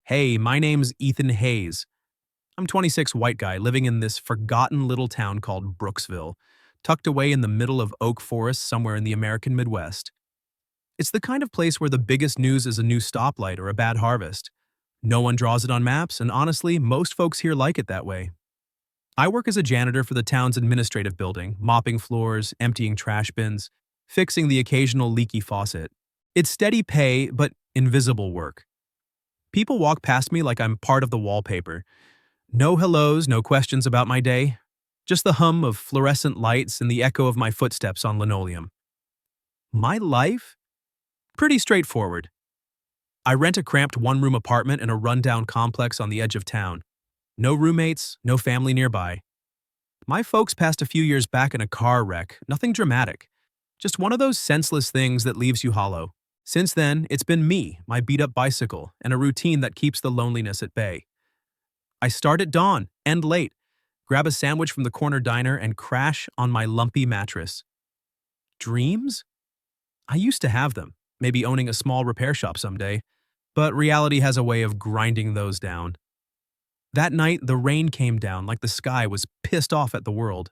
Hey, my name's Ethan Hayes. I'm 26 white guy living in this forgotten little town called Brooksville, tucked away in the middle of oak forest somewhere in the American Midwest. It's the kind of place where the biggest news is a new stoplight or a bad harvest. No one draws it on maps, and honestly, most folks here like it that way. I work as a janitor for the town's administrative building, mopping floors, emptying trash bins, fixing the occasional leaky faucet. It's steady pay, but invisible work. People walk past me like I'm part of the wallpaper. No hellos, no questions about my day. Just the hum of fluorescent lights and the echo of my footsteps on linoleum. My life? Pretty straightforward. I rent a cramped one-room apartment in a rundown complex on the edge of town. No roommates, no family nearby. My folks passed a few years back in a car wreck, nothing dramatic. Just one of those senseless things that leaves you hollow. Since then, it's been me, my beat-up bicycle, and a routine that keeps the loneliness at bay. I start at dawn, end late, grab a sandwich from the corner diner, and crash on my lumpy mattress. Dreams? I used to have them, maybe owning a small repair shop someday, but reality has a way of grinding those down. That night, the rain came down like the sky was pissed off at the world.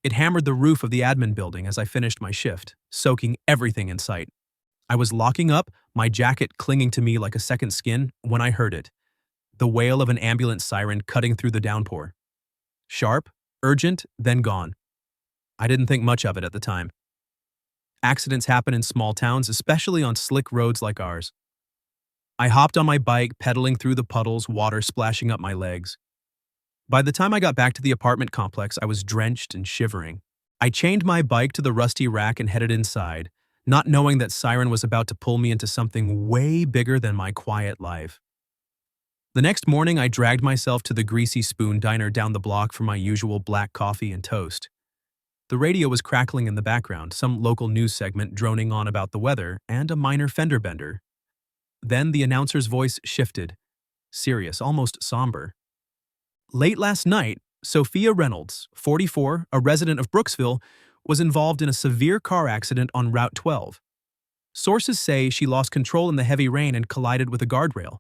It hammered the roof of the admin building as I finished my shift, soaking everything in sight. I was locking up, my jacket clinging to me like a second skin, when I heard it. The wail of an ambulance siren cutting through the downpour. Sharp, urgent, then gone. I didn't think much of it at the time. Accidents happen in small towns, especially on slick roads like ours. I hopped on my bike, pedaling through the puddles, water splashing up my legs. By the time I got back to the apartment complex, I was drenched and shivering. I chained my bike to the rusty rack and headed inside, not knowing that siren was about to pull me into something way bigger than my quiet life. The next morning, I dragged myself to the Greasy Spoon diner down the block for my usual black coffee and toast. The radio was crackling in the background, some local news segment droning on about the weather, and a minor fender bender. Then the announcer's voice shifted, serious, almost somber. Late last night, Sophia Reynolds, 44, a resident of Brooksville, was involved in a severe car accident on Route 12. Sources say she lost control in the heavy rain and collided with a guardrail.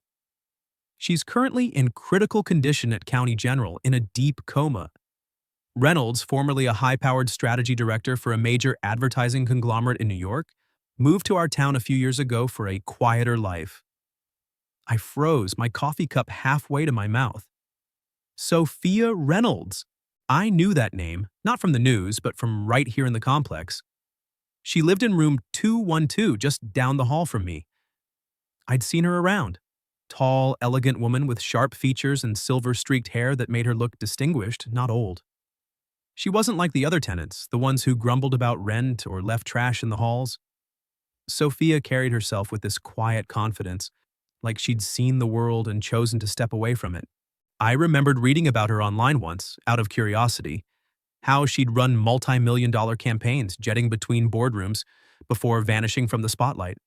She's currently in critical condition at County General in a deep coma. Reynolds, formerly a high-powered strategy director for a major advertising conglomerate in New York, moved to our town a few years ago for a quieter life. I froze, my coffee cup halfway to my mouth. Sophia Reynolds. I knew that name, not from the news, but from right here in the complex. She lived in room 212, just down the hall from me. I'd seen her around. Tall, elegant woman with sharp features and silver-streaked hair that made her look distinguished, not old. She wasn't like the other tenants, the ones who grumbled about rent or left trash in the halls. Sophia carried herself with this quiet confidence, like she'd seen the world and chosen to step away from it. I remembered reading about her online once, out of curiosity, how she'd run multi-million-dollar campaigns jetting between boardrooms before vanishing from the spotlight.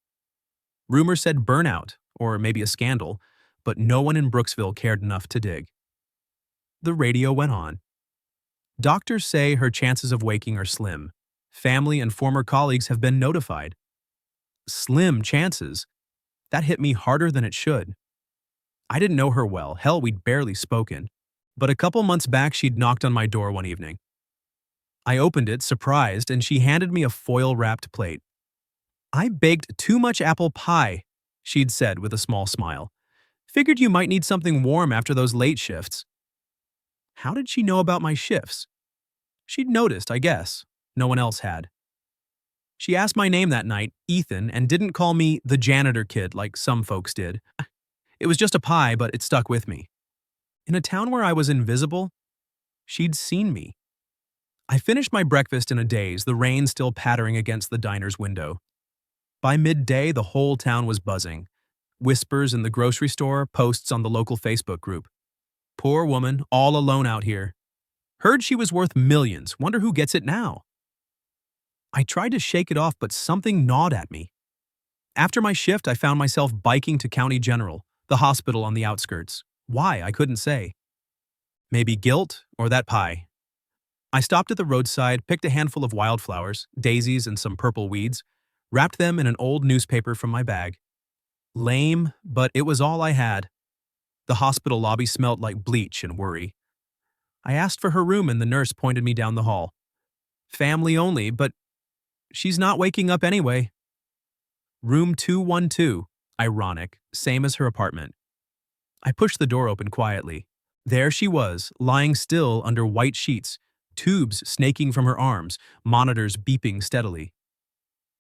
Rumors said burnout, or maybe a scandal, but no one in Brooksville cared enough to dig. The radio went on. Doctors say her chances of waking are slim. Family and former colleagues have been notified. Slim chances. That hit me harder than it should. I didn't know her well, hell, we'd barely spoken. But a couple months back, she'd knocked on my door one evening. I opened it, surprised, and she handed me a foil-wrapped plate. "I baked too much apple pie," she'd said with a small smile. "Figured you might need something warm after those late shifts." How did she know about my shifts? She'd noticed, I guess. No one else had. She asked my name that night, Ethan, and didn't call me the janitor kid like some folks did. It was just a pie, but it stuck with me. In a town where I was invisible, she'd seen me. I finished my breakfast in a daze, the rain still pattering against the diner's window. By midday, the whole town was buzzing. Whispers in the grocery store, posts on the local Facebook group. Poor woman, all alone out here. Heard she was worth millions, wonder who gets it now. I tried to shake it off, but something gnawed at me. After my shift, I found myself biking to County General, the hospital on the outskirts. Why, I couldn't say. Maybe guilt or that pie. I stopped at the roadside, picked a handful of wildflowers, daisies and some purple weeds, wrapped them in an old newspaper from my bag. Lame, but it was all I had. The hospital lobby smelled like bleach and worry. I asked for her room and the nurse pointed me down the hall. Family only, but she's not waking up anyway. Room 212. Ironic, same as her apartment. I pushed the door open quietly. There she was, lying still under white sheets, tubes snaking from her arms, monitors beeping steadily.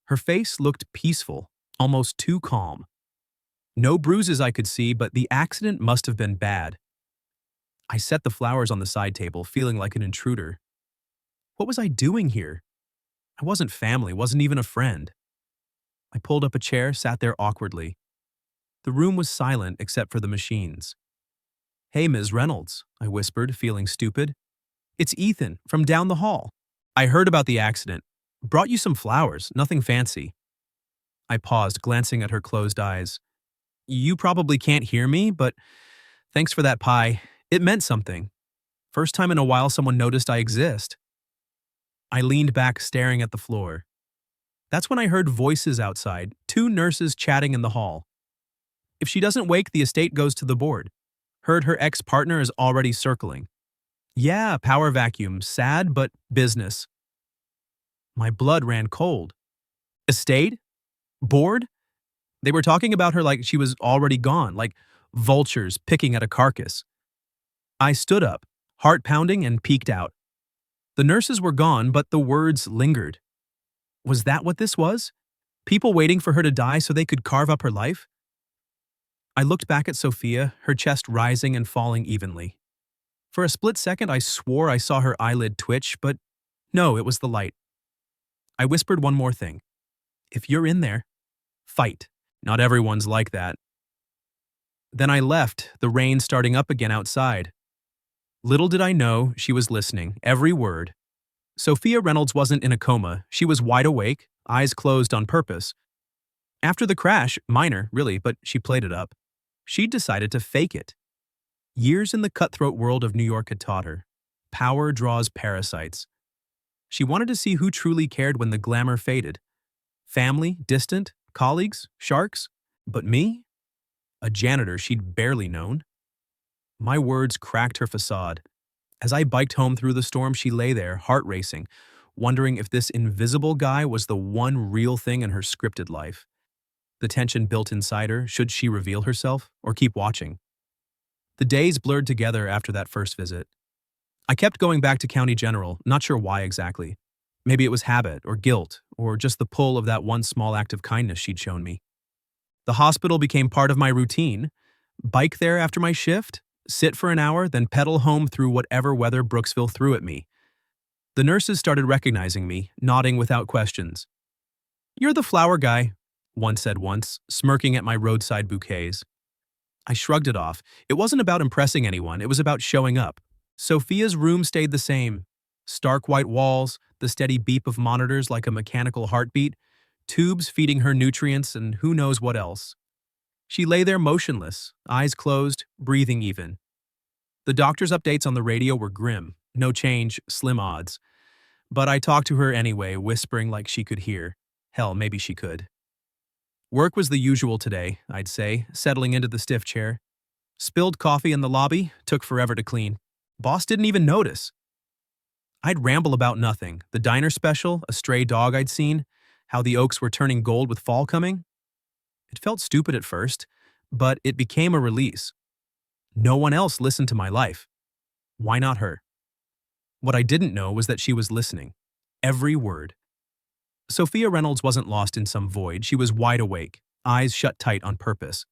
Her face looked peaceful, almost too calm. No bruises I could see, but the accident must have been bad. I set the flowers on the side table, feeling like an intruder. What was I doing here? I wasn't family, wasn't even a friend. I pulled up a chair, sat there awkwardly. The room was silent except for the machines. "Hey, Ms. Reynolds," I whispered, feeling stupid. "It's Ethan, from down the hall. I heard about the accident. Brought you some flowers, nothing fancy." I paused, glancing at her closed eyes. "You probably can't hear me, but thanks for that pie. It meant something. First time in a while someone noticed I exist." I leaned back, staring at the floor. That's when I heard voices outside, two nurses chatting in the hall. "If she doesn't wake, the estate goes to the board. Heard her ex-partner is already circling. Yeah, power vacuum, sad but business." My blood ran cold. Estate? Board? They were talking about her like she was already gone, like vultures picking at a carcass. I stood up, heart pounding, and peeked out. The nurses were gone, but the words lingered. Was that what this was? People waiting for her to die so they could carve up her life? I looked back at Sophia, her chest rising and falling evenly. For a split second, I swore I saw her eyelid twitch, but no, it was the light. I whispered one more thing. "If you're in there, fight. Not everyone's like that." Then I left, the rain starting up again outside. Little did I know she was listening, every word. Sophia Reynolds wasn't in a coma. She was wide awake, eyes closed on purpose. After the crash, minor, really, but she played it up. She decided to fake it. Years in the cutthroat world of New York had taught her. Power draws parasites. She wanted to see who truly cared when the glamour faded. Family, distant, colleagues, sharks. But me? A janitor she'd barely known. My words cracked her facade. As I biked home through the storm, she lay there, heart racing, wondering if this invisible guy was the one real thing in her scripted life. The tension built inside her. Should she reveal herself or keep watching? The days blurred together after that first visit. I kept going back to County General, not sure why exactly. Maybe it was habit or guilt or just the pull of that one small act of kindness she'd shown me. The hospital became part of my routine. Bike there after my shift, sit for an hour, then pedal home through whatever weather Brooksville threw at me. The nurses started recognizing me, nodding without questions. "You're the flower guy," one said once, smirking at my roadside bouquets. I shrugged it off. It wasn't about impressing anyone, it was about showing up. Sophia's room stayed the same. Stark white walls, the steady beep of monitors like a mechanical heartbeat, tubes feeding her nutrients, and who knows what else. She lay there motionless, eyes closed, breathing even. The doctor's updates on the radio were grim. No change, slim odds. But I talked to her anyway, whispering like she could hear. Hell, maybe she could. Work was the usual today, I'd say, settling into the stiff chair. Spilled coffee in the lobby, took forever to clean. Boss didn't even notice. I'd ramble about nothing. The diner special, a stray dog I'd seen, how the oaks were turning gold with fall coming. It felt stupid at first, but it became a release. No one else listened to my life. Why not her? What I didn't know was that she was listening. Every word. Sophia Reynolds wasn't lost in some void. She was wide awake, eyes shut tight on purpose.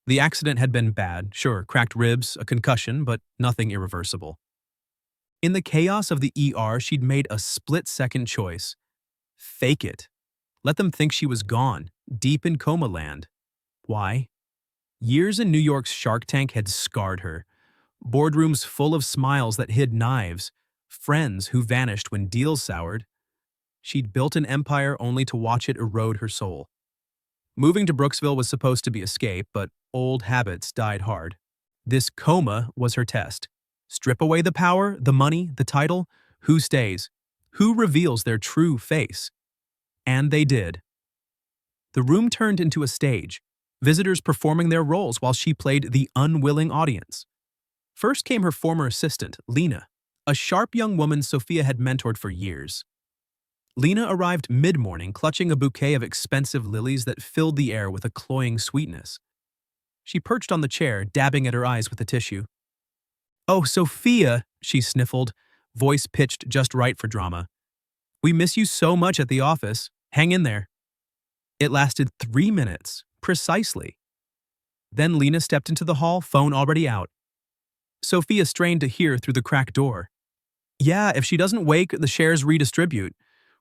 The accident had been bad, sure, cracked ribs, a concussion, but nothing irreversible. In the chaos of the ER, she'd made a split-second choice. Fake it. Let them think she was gone, deep in coma land. Why? Years in New York's Shark Tank had scarred her. Boardrooms full of smiles that hid knives, friends who vanished when deals soured. She'd built an empire only to watch it erode her soul. Moving to Brooksville was supposed to be escape, but old habits died hard. This coma was her test. Strip away the power, the money, the title. Who stays? Who reveals their true face? And they did. The room turned into a stage. visitors performing their roles while she played the unwilling audience. First came her former assistant, Lena, a sharp young woman Sophia had mentored for years. Lena arrived mid-morning clutching a bouquet of expensive lilies that filled the air with a cloying sweetness. She perched on the chair, dabbing at her eyes with a tissue. "Oh, Sophia," she sniffled, voice pitched just right for drama. "We miss you so much at the office. Hang in there." It lasted 3 minutes, precisely. Then Lena stepped into the hall, phone already out. Sophia strained to hear through the cracked door. "Yeah, if she doesn't wake, the shares redistribute.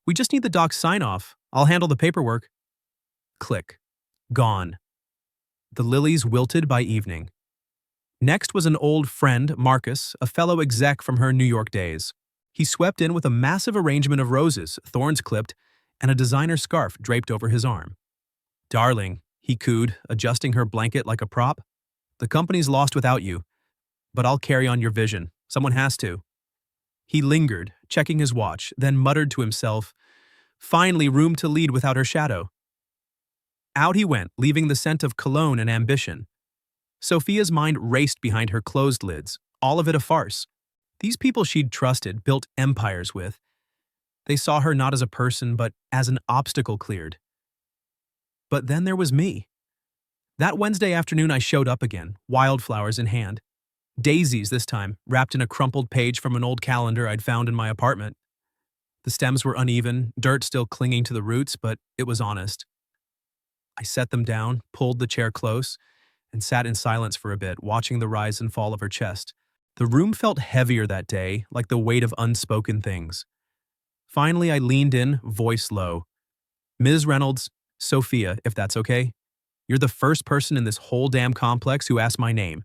We just need the doc's sign-off. I'll handle the paperwork." Click. Gone. The lilies wilted by evening. Next was an old friend, Marcus, a fellow exec from her New York days. He swept in with a massive arrangement of roses, thorns clipped, and a designer scarf draped over his arm. "Darling," he cooed, adjusting her blanket like a prop. "The company's lost without you, but I'll carry on your vision. Someone has to." He lingered, checking his watch, then muttered to himself, "Finally room to lead without her shadow." Out he went, leaving the scent of cologne and ambition. Sophia's mind raced behind her closed lids, all of it a farce. These people she'd trusted, built empires with. They saw her not as a person, but as an obstacle cleared. But then there was me. That Wednesday afternoon I showed up again, wildflowers in hand. Daisies this time, wrapped in a crumpled page from an old calendar I'd found in my apartment. The stems were uneven, dirt still clinging to the roots, but it was honest. I set them down, pulled the chair close, and sat in silence for a bit, watching the rise and fall of her chest. The room felt heavier that day, like the weight of unspoken things. Finally, I leaned in, voice low. "Ms. Reynolds, Sophia, if that's okay. You're the first person in this whole damn complex who asked my name.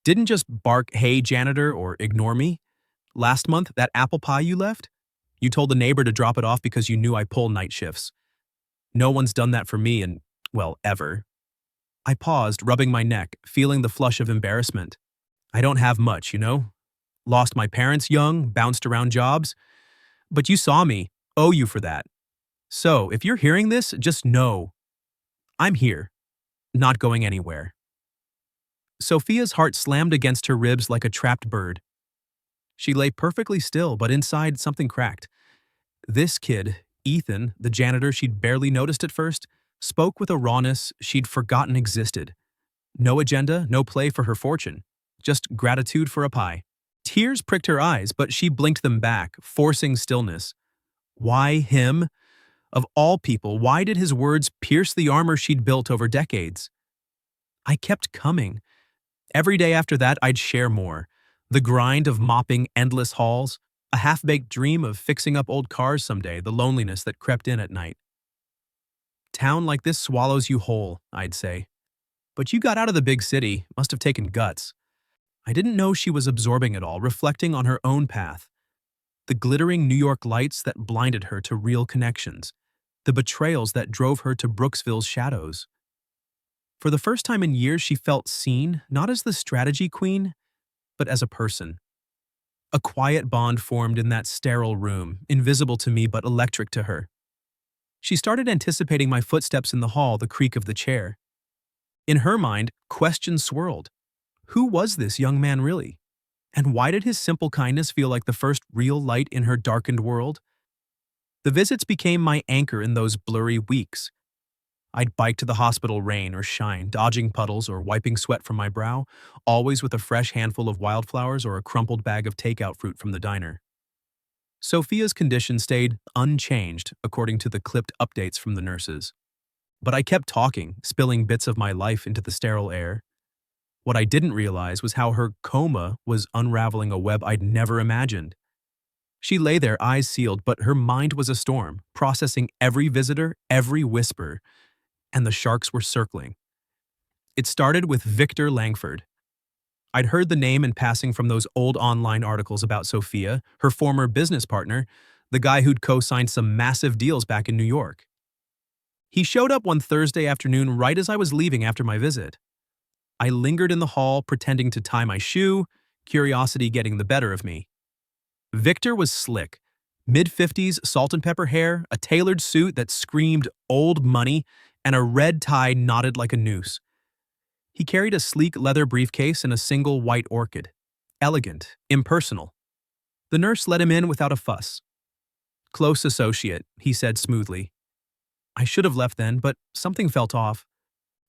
Didn't just bark, 'Hey, janitor,' or ignore me. Last month, that apple pie you left? You told the neighbor to drop it off because you knew I pull night shifts. No one's done that for me in, well, ever." I paused, rubbing my neck, feeling the flush of embarrassment. I don't have much, you know? Lost my parents young, bounced around jobs. But you saw me, owe you for that. So, if you're hearing this, just know. I'm here, not going anywhere. Sophia's heart slammed against her ribs like a trapped bird. She lay perfectly still, but inside something cracked. This kid, Ethan, the janitor she'd barely noticed at first, spoke with a rawness she'd forgotten existed. No agenda, no play for her fortune. Just gratitude for a pie. Tears pricked her eyes, but she blinked them back, forcing stillness. Why him? Of all people, why did his words pierce the armor she'd built over decades? I kept coming. Every day after that, I'd share more. The grind of mopping endless halls, a half-baked dream of fixing up old cars someday, the loneliness that crept in at night. Town like this swallows you whole, I'd say. But you got out of the big city, must have taken guts. I didn't know she was absorbing it all, reflecting on her own path. The glittering New York lights that blinded her to real connections. The betrayals that drove her to Brooksville's shadows. For the first time in years, she felt seen, not as the strategy queen, but as a person. A quiet bond formed in that sterile room, invisible to me but electric to her. She started anticipating my footsteps in the hall, the creak of the chair. In her mind, questions swirled. Who was this young man really? And why did his simple kindness feel like the first real light in her darkened world? The visits became my anchor in those blurry weeks. I'd bike to the hospital rain or shine, dodging puddles or wiping sweat from my brow, always with a fresh handful of wildflowers or a crumpled bag of takeout fruit from the diner. Sophia's condition stayed unchanged, according to the clipped updates from the nurses. But I kept talking, spilling bits of my life into the sterile air. What I didn't realize was how her coma was unraveling a web I'd never imagined. She lay there, eyes sealed, but her mind was a storm, processing every visitor, every whisper, and the sharks were circling. It started with Victor Langford. I'd heard the name in passing from those old online articles about Sophia, her former business partner, the guy who'd co-signed some massive deals back in New York. He showed up one Thursday afternoon right as I was leaving after my visit. I lingered in the hall, pretending to tie my shoe, curiosity getting the better of me. Victor was slick. Mid-50s, salt and pepper hair, a tailored suit that screamed old money, and a red tie knotted like a noose. He carried a sleek leather briefcase and a single white orchid. Elegant, impersonal. The nurse let him in without a fuss. "Close associate," he said smoothly. I should have left then, but something felt off.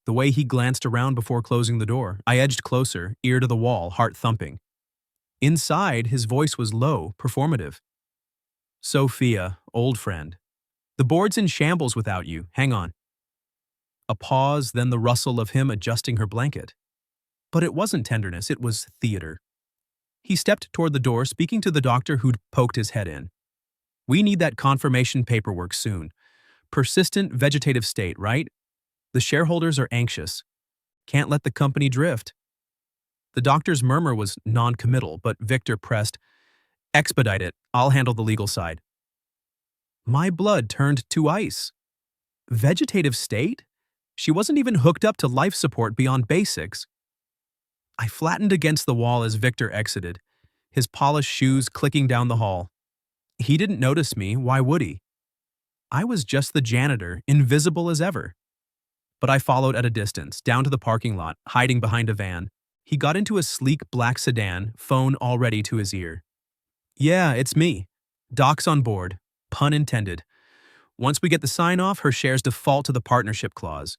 The way he glanced around before closing the door, I edged closer, ear to the wall, heart thumping. Inside, his voice was low, performative. "Sophia, old friend. The board's in shambles without you. Hang on." A pause, then the rustle of him adjusting her blanket. But it wasn't tenderness, it was theater. He stepped toward the door, speaking to the doctor who'd poked his head in. "We need that confirmation paperwork soon. Persistent vegetative state, right? The shareholders are anxious. Can't let the company drift." The doctor's murmur was non-committal, but Victor pressed, "Expedite it. I'll handle the legal side." My blood turned to ice. Vegetative state? She wasn't even hooked up to life support beyond basics. I flattened against the wall as Victor exited, his polished shoes clicking down the hall. He didn't notice me, why would he? I was just the janitor, invisible as ever. But I followed at a distance, down to the parking lot, hiding behind a van. He got into a sleek black sedan, phone already to his ear. "Yeah, it's me. Doc's on board. Pun intended. Once we get the sign-off, her shares default to the partnership clause.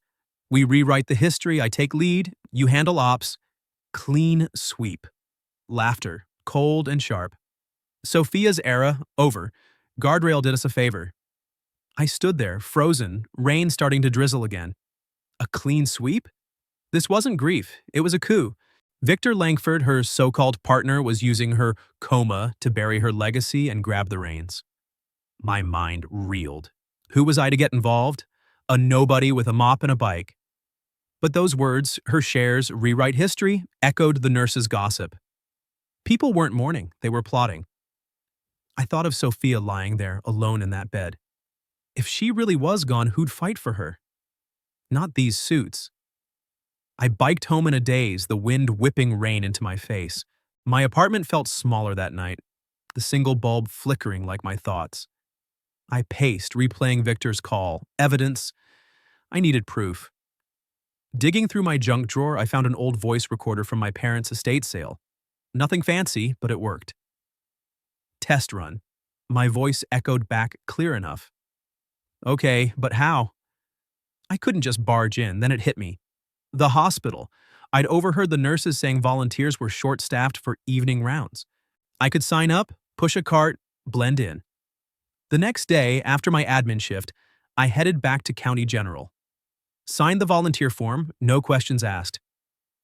We rewrite the history, I take lead, you handle ops. Clean sweep." Laughter, cold and sharp. Sophia's era, over. Guardrail did us a favor. I stood there, frozen, rain starting to drizzle again. A clean sweep? This wasn't grief, it was a coup. Victor Langford, her so-called partner, was using her coma to bury her legacy and grab the reins. My mind reeled. Who was I to get involved? A nobody with a mop and a bike. But those words, her shares, rewrite history, echoed the nurse's gossip. People weren't mourning, they were plotting. I thought of Sophia lying there, alone in that bed. If she really was gone, who'd fight for her? Not these suits. I biked home in a daze, the wind whipping rain into my face. My apartment felt smaller that night, the single bulb flickering like my thoughts. I paced, replaying Victor's call. Evidence. I needed proof. Digging through my junk drawer, I found an old voice recorder from my parents' estate sale. Nothing fancy, but it worked. Test run. My voice echoed back clear enough. Okay, but how? I couldn't just barge in, then it hit me. The hospital. I'd overheard the nurses saying volunteers were short-staffed for evening rounds. I could sign up, push a cart, blend in. The next day, after my admin shift, I headed back to County General. Signed the volunteer form, no questions asked.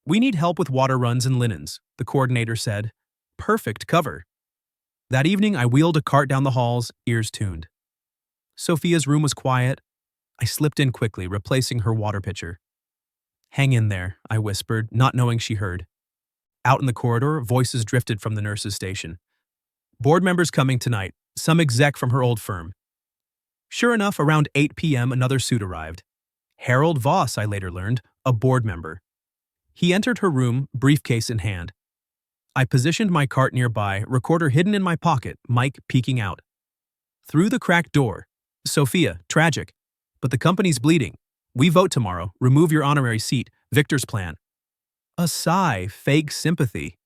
"We need help with water runs and linens," the coordinator said. Perfect cover. That evening, I wheeled a cart down the halls, ears tuned. Sophia's room was quiet. I slipped in quickly, replacing her water pitcher. "Hang in there," I whispered, not knowing she heard. Out in the corridor, voices drifted from the nurse's station. "Board members coming tonight, some exec from her old firm." Sure enough, around 8 p.m., another suit arrived. Harold Voss, I later learned, a board member. He entered her room, briefcase in hand. I positioned my cart nearby, recorder hidden in my pocket, mic peeking out. Through the cracked door. "Sophia, tragic. But the company's bleeding. We vote tomorrow. Remove your honorary seat. Victor's plan." A sigh, fake sympathy.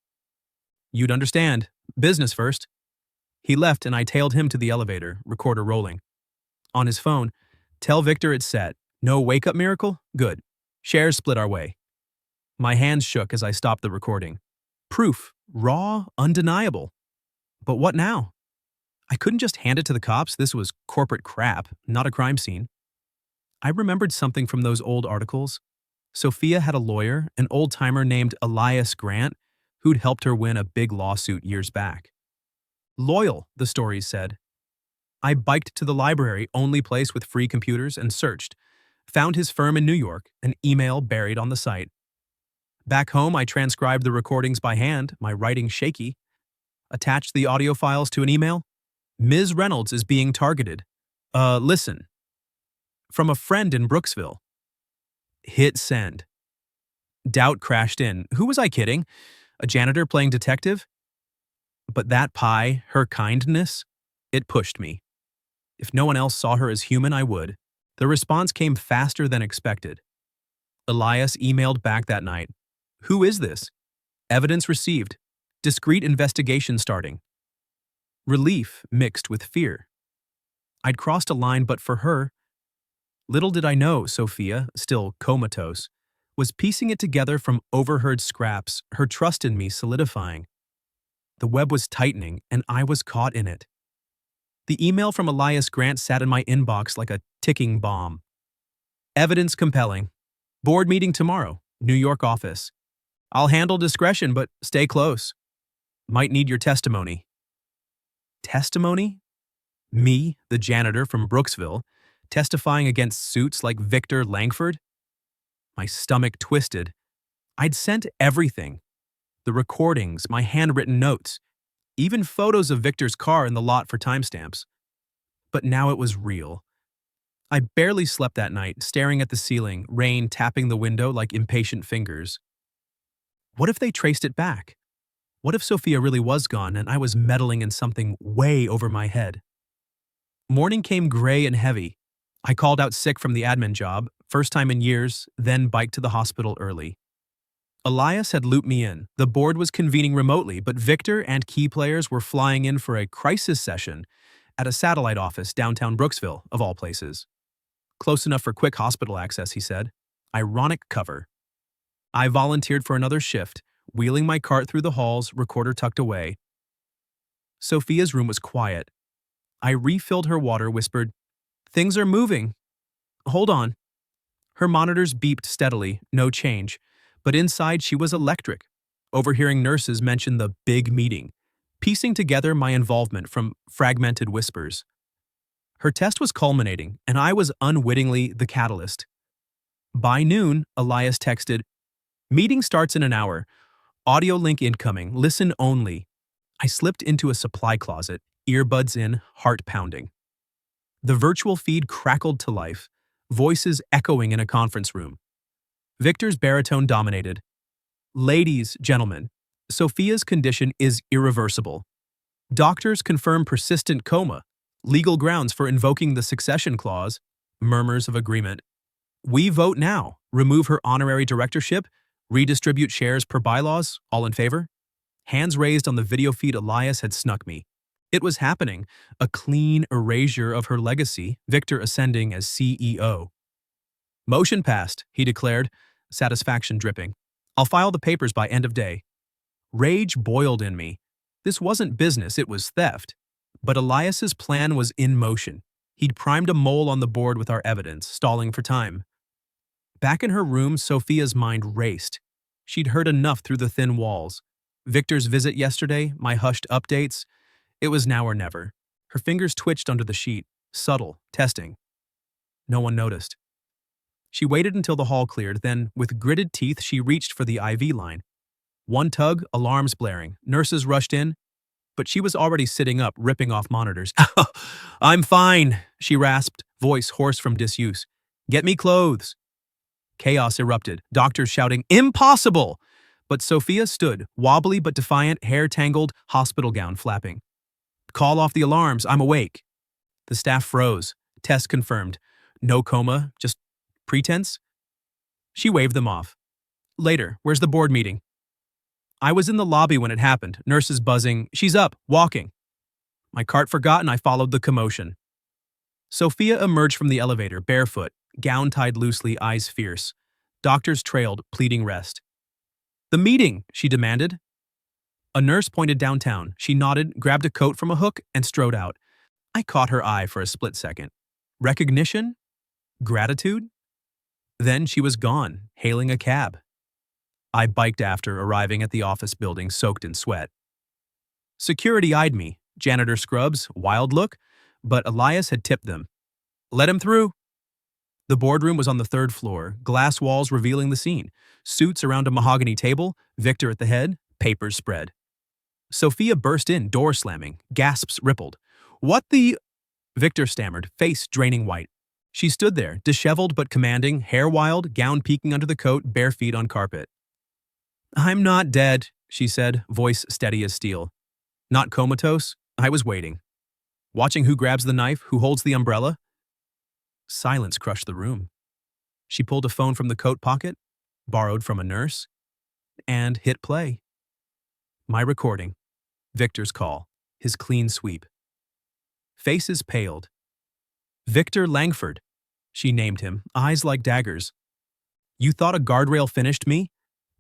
"You'd understand. Business first." He left and I tailed him to the elevator, recorder rolling. On his phone, "Tell Victor it's set. No wake-up miracle? Good. Shares split our way." My hands shook as I stopped the recording. Proof. Raw, undeniable. But what now? I couldn't just hand it to the cops. This was corporate crap, not a crime scene. I remembered something from those old articles. Sophia had a lawyer, an old-timer named Elias Grant, who'd helped her win a big lawsuit years back. Loyal, the stories said. I biked to the library, only place with free computers, and searched. Found his firm in New York, an email buried on the site. Back home, I transcribed the recordings by hand, my writing shaky. Attached the audio files to an email. "Ms. Reynolds is being targeted. Listen." From a friend in Brooksville. Hit send. Doubt crashed in. Who was I kidding? A janitor playing detective? But that pie, her kindness, it pushed me. If no one else saw her as human, I would. The response came faster than expected. Elias emailed back that night. Who is this? Evidence received. Discreet investigation starting. Relief mixed with fear. I'd crossed a line, but for her, little did I know Sophia, still comatose, was piecing it together from overheard scraps, her trust in me solidifying. The web was tightening, and I was caught in it. The email from Elias Grant sat in my inbox like a ticking bomb. Evidence compelling. Board meeting tomorrow, New York office. I'll handle discretion, but stay close. Might need your testimony. Testimony? Me, the janitor from Brooksville, testifying against suits like Victor Langford? My stomach twisted. I'd sent everything. The recordings, my handwritten notes, even photos of Victor's car in the lot for timestamps. But now it was real. I barely slept that night, staring at the ceiling, rain tapping the window like impatient fingers. What if they traced it back? What if Sophia really was gone and I was meddling in something way over my head? Morning came gray and heavy. I called out sick from the admin job, first time in years, then biked to the hospital early. Elias had looped me in. The board was convening remotely, but Victor and key players were flying in for a crisis session at a satellite office downtown Brooksville, of all places. Close enough for quick hospital access, he said. Ironic cover. I volunteered for another shift, wheeling my cart through the halls, recorder tucked away. Sophia's room was quiet. I refilled her water, whispered, "Things are moving. Hold on." Her monitors beeped steadily, no change, but inside she was electric, overhearing nurses mention the big meeting, piecing together my involvement from fragmented whispers. Her test was culminating, and I was unwittingly the catalyst. By noon, Elias texted, "Meeting starts in an hour. Audio link incoming. Listen only." I slipped into a supply closet, earbuds in, heart pounding. The virtual feed crackled to life, voices echoing in a conference room. Victor's baritone dominated. "Ladies, gentlemen, Sophia's condition is irreversible. Doctors confirm persistent coma. Legal grounds for invoking the succession clause. Murmurs of agreement. We vote now. Remove her honorary directorship. Redistribute shares per bylaws. All in favor?" Hands raised on the video feed. Elias had snuck me. It was happening. A clean erasure of her legacy, Victor ascending as CEO. "Motion passed," he declared, satisfaction dripping. "I'll file the papers by end of day." Rage boiled in me. This wasn't business, it was theft. But Elias's plan was in motion. He'd primed a mole on the board with our evidence, stalling for time. Back in her room, Sophia's mind raced. She'd heard enough through the thin walls. Victor's visit yesterday, my hushed updates. It was now or never. Her fingers twitched under the sheet, subtle, testing. No one noticed. She waited until the hall cleared, then, with gritted teeth, she reached for the IV line. One tug, alarms blaring, nurses rushed in, but she was already sitting up, ripping off monitors. "I'm fine," she rasped, voice hoarse from disuse. "Get me clothes." Chaos erupted, doctors shouting, "Impossible!" But Sophia stood, wobbly but defiant, hair tangled, hospital gown flapping. "Call off the alarms, I'm awake." The staff froze. Test confirmed. No coma, just pretense? She waved them off. "Later, where's the board meeting?" I was in the lobby when it happened, nurses buzzing, "She's up, walking." My cart forgotten, I followed the commotion. Sophia emerged from the elevator, barefoot, gown tied loosely, eyes fierce. Doctors trailed, pleading rest. "The meeting," she demanded. A nurse pointed downtown. She nodded, grabbed a coat from a hook, and strode out. I caught her eye for a split second. Recognition? Gratitude? Then she was gone, hailing a cab. I biked after, arriving at the office building soaked in sweat. Security eyed me, janitor scrubs, wild look, but Elias had tipped them. "Let him through." The boardroom was on the third floor, glass walls revealing the scene, suits around a mahogany table, Victor at the head, papers spread. Sophia burst in, door slamming, gasps rippled. "What the—" Victor stammered, face draining white. She stood there, disheveled but commanding, hair wild, gown peeking under the coat, bare feet on carpet. "I'm not dead," she said, voice steady as steel. "Not comatose. I was waiting. Watching who grabs the knife, who holds the umbrella." Silence crushed the room. She pulled a phone from the coat pocket, borrowed from a nurse, and hit play. My recording. Victor's call. His clean sweep. Faces paled. Victor Langford. She named him, eyes like daggers. You thought a guardrail finished me?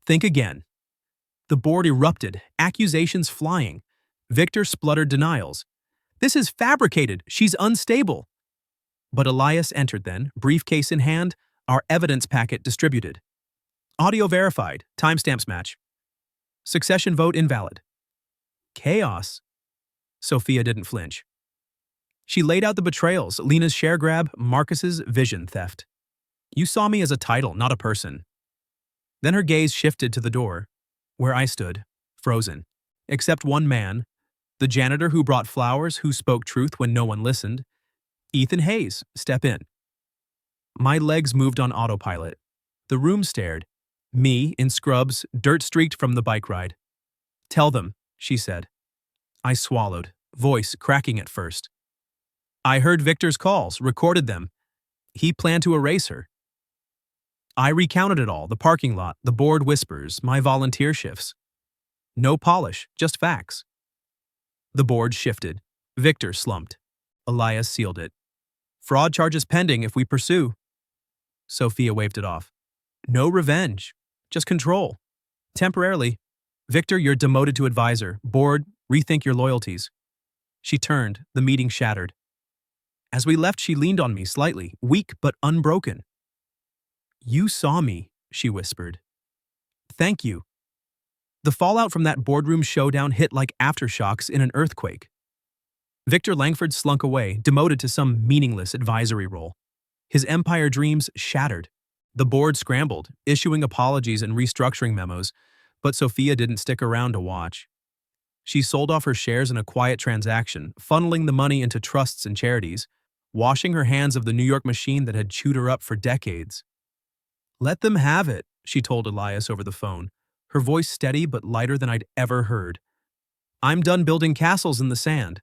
Think again. The board erupted, accusations flying. Victor spluttered denials. This is fabricated. She's unstable. But Elias entered then, briefcase in hand, our evidence packet distributed. Audio verified, timestamps match. Succession vote invalid. Chaos. Sophia didn't flinch. She laid out the betrayals, Lena's share grab, Marcus's vision theft. You saw me as a title, not a person. Then her gaze shifted to the door, where I stood, frozen. Except one man, the janitor who brought flowers, who spoke truth when no one listened. Ethan Hayes, step in. My legs moved on autopilot. The room stared. Me, in scrubs, dirt-streaked from the bike ride. Tell them, she said. I swallowed, voice cracking at first. I heard Victor's calls, recorded them. He planned to erase her. I recounted it all, the parking lot, the board whispers, my volunteer shifts. No polish, just facts. The board shifted. Victor slumped. Elias sealed it. Fraud charges pending if we pursue. Sophia waved it off. No revenge, just control. Temporarily. Victor, you're demoted to advisor. Board, rethink your loyalties. She turned, the meeting shattered. As we left, she leaned on me slightly, weak but unbroken. You saw me, she whispered. Thank you. The fallout from that boardroom showdown hit like aftershocks in an earthquake. Victor Langford slunk away, demoted to some meaningless advisory role. His empire dreams shattered. The board scrambled, issuing apologies and restructuring memos, but Sophia didn't stick around to watch. She sold off her shares in a quiet transaction, funneling the money into trusts and charities, washing her hands of the New York machine that had chewed her up for decades. Let them have it, she told Elias over the phone, her voice steady but lighter than I'd ever heard. I'm done building castles in the sand.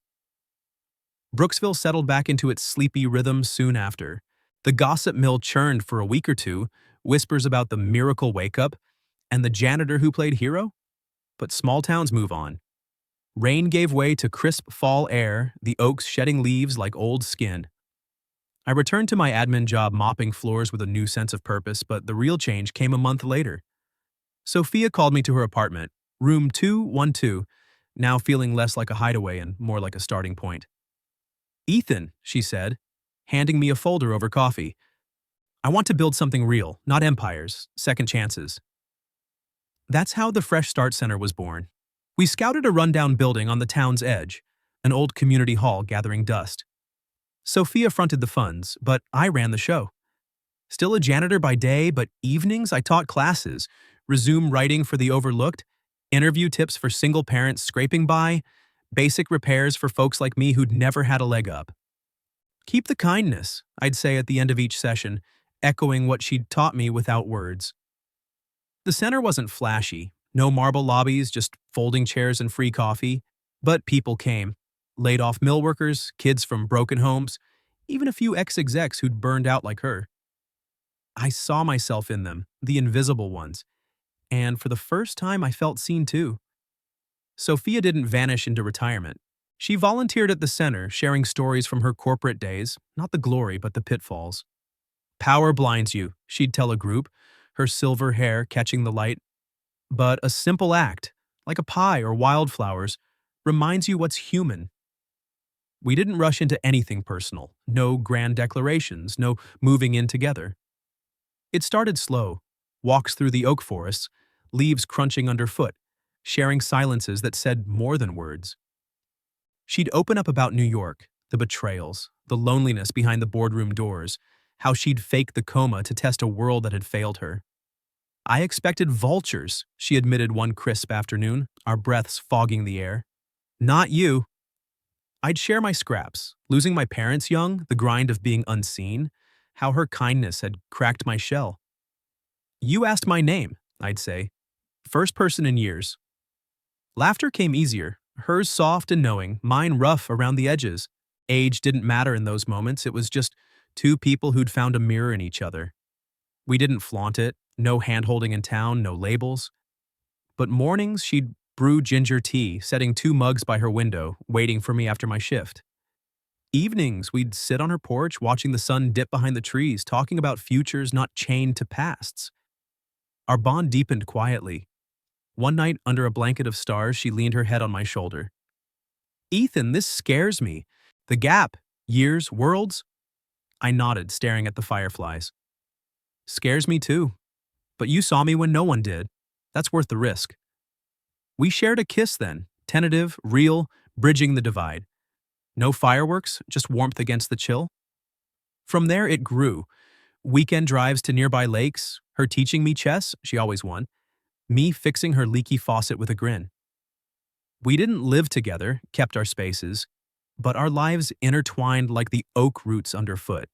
Brooksville settled back into its sleepy rhythm soon after. The gossip mill churned for a week or two, whispers about the miracle wake-up and the janitor who played hero. But small towns move on. Rain gave way to crisp fall air, the oaks shedding leaves like old skin. I returned to my admin job mopping floors with a new sense of purpose, but the real change came a month later. Sophia called me to her apartment, room 212, now feeling less like a hideaway and more like a starting point. Ethan, she said, handing me a folder over coffee. I want to build something real, not empires, second chances. That's how the Fresh Start Center was born. We scouted a rundown building on the town's edge, an old community hall gathering dust. Sophia fronted the funds, but I ran the show. Still a janitor by day, but evenings I taught classes, resume writing for the overlooked, interview tips for single parents scraping by, basic repairs for folks like me who'd never had a leg up. Keep the kindness, I'd say at the end of each session, echoing what she'd taught me without words. The center wasn't flashy, no marble lobbies, just folding chairs and free coffee, but people came. Laid off mill workers, kids from broken homes, even a few ex-execs who'd burned out like her. I saw myself in them, the invisible ones, and for the first time I felt seen too. Sophia didn't vanish into retirement. She volunteered at the center, sharing stories from her corporate days, not the glory but the pitfalls. Power blinds you, she'd tell a group, her silver hair catching the light. But a simple act, like a pie or wildflowers, reminds you what's human. We didn't rush into anything personal, no grand declarations, no moving in together. It started slow, walks through the oak forests, leaves crunching underfoot, sharing silences that said more than words. She'd open up about New York, the betrayals, the loneliness behind the boardroom doors, how she'd fake the coma to test a world that had failed her. I expected vultures, she admitted one crisp afternoon, our breaths fogging the air. Not you. I'd share my scraps, losing my parents young, the grind of being unseen, how her kindness had cracked my shell. You asked my name, I'd say. First person in years. Laughter came easier, hers soft and knowing, mine rough around the edges. Age didn't matter in those moments, it was just Two people who'd found a mirror in each other. We didn't flaunt it, no hand-holding in town, no labels. But mornings, she'd brew ginger tea, setting two mugs by her window, waiting for me after my shift. Evenings, we'd sit on her porch, watching the sun dip behind the trees, talking about futures not chained to pasts. Our bond deepened quietly. One night, under a blanket of stars, she leaned her head on my shoulder. "Ethan, this scares me. The gap, years, worlds?" I nodded, staring at the fireflies. "Scares me too. But you saw me when no one did. That's worth the risk." We shared a kiss then, tentative, real, bridging the divide. No fireworks, just warmth against the chill. From there, it grew. Weekend drives to nearby lakes, her teaching me chess, she always won, me fixing her leaky faucet with a grin. We didn't live together, kept our spaces, but our lives intertwined like the oak roots underfoot.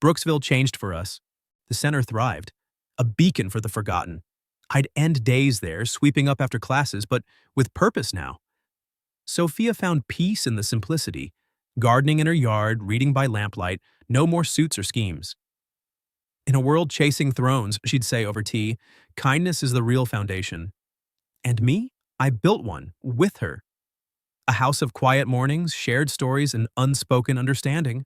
Brooksville changed for us. The center thrived. A beacon for the forgotten. I'd end days there, sweeping up after classes, but with purpose now. Sophia found peace in the simplicity, gardening in her yard, reading by lamplight, no more suits or schemes. In a world chasing thrones, she'd say over tea, kindness is the real foundation. And me? I built one, with her. A house of quiet mornings, shared stories, and unspoken understanding.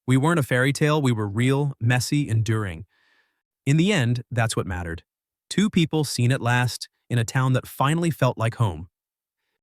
We weren't a fairy tale, we were real, messy, enduring. In the end, that's what mattered. Two people seen at last, in a town that finally felt like home.